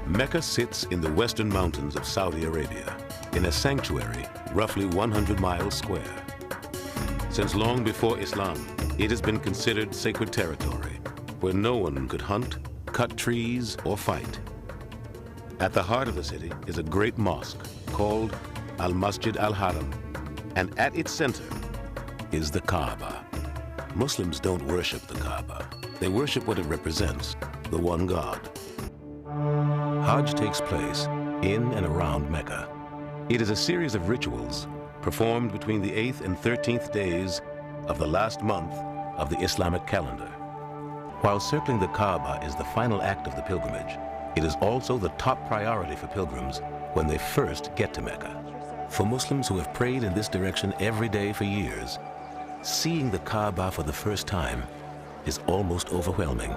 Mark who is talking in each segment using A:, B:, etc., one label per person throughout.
A: Mecca sits in the western mountains of Saudi Arabia, in a sanctuary roughly 100 miles square. Since long before Islam, it has been considered sacred territory, where no one could hunt, cut trees, or fight. At the heart of the city is a great mosque called Al-Masjid Al-Haram, and at its center is the Kaaba. Muslims don't worship the Kaaba. They worship what it represents, the one God. Hajj takes place in and around Mecca. It is a series of rituals performed between the 8th and 13th days of the last month of the Islamic calendar. While circling the Kaaba is the final act of the pilgrimage, it is also the top priority for pilgrims when they first get to Mecca. For Muslims who have prayed in this direction every day for years, seeing the Kaaba for the first time is almost overwhelming.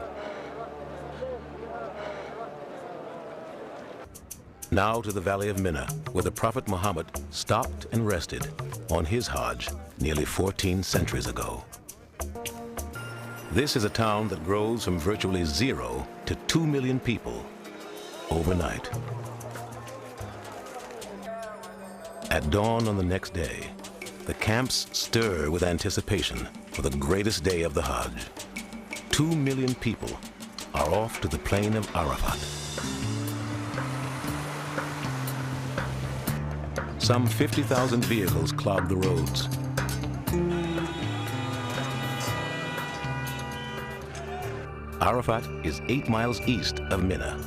A: Now to the Valley of Mina, where the Prophet Muhammad stopped and rested on his Hajj nearly 14 centuries ago. This is a town that grows from virtually 0 to 2 million people overnight. At dawn on the next day, the camps stir with anticipation for the greatest day of the Hajj. 2 million people are off to the plain of Arafat. Some 50,000 vehicles clog the roads. Arafat is 8 miles east of Mina.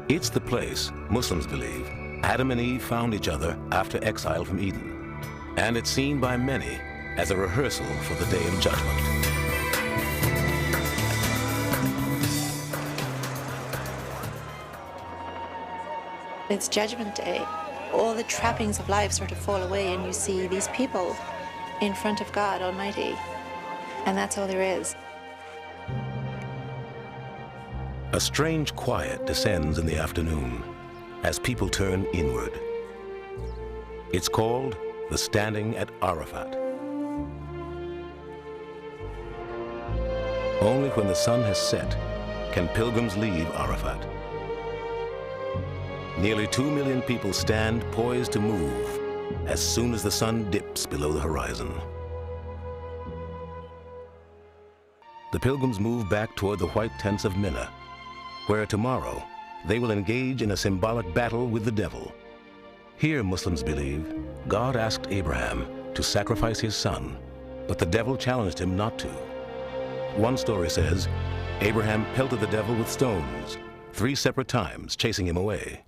A: It's the place, Muslims believe, Adam and Eve found each other after exile from Eden. And it's seen by many as a rehearsal for the Day of Judgment.
B: It's Judgment Day. All the trappings of life sort of fall away and you see these people in front of God Almighty. And that's all there is.
A: A strange quiet descends in the afternoon as people turn inward. It's called the Standing at Arafat. Only when the sun has set can pilgrims leave Arafat. Nearly 2 million people stand poised to move as soon as the sun dips below the horizon. The pilgrims move back toward the white tents of Mina, where tomorrow they will engage in a symbolic battle with the devil. Here, Muslims believe, God asked Abraham to sacrifice his son, but the devil challenged him not to. One story says, Abraham pelted the devil with stones 3 separate times, chasing him away.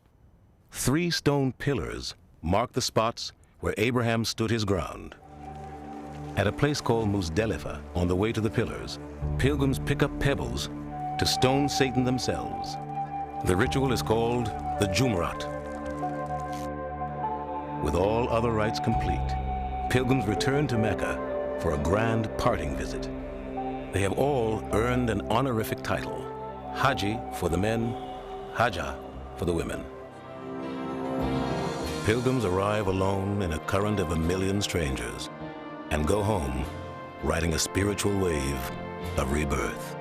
A: 3 stone pillars mark the spots where Abraham stood his ground. At a place called Muzdalifah, on the way to the pillars, pilgrims pick up pebbles to stone Satan themselves. The ritual is called the Jumrat. With all other rites complete, pilgrims return to Mecca for a grand parting visit. They have all earned an honorific title, Haji for the men, Hajjah for the women. Pilgrims arrive alone in a current of 1 million strangers and go home riding a spiritual wave of rebirth.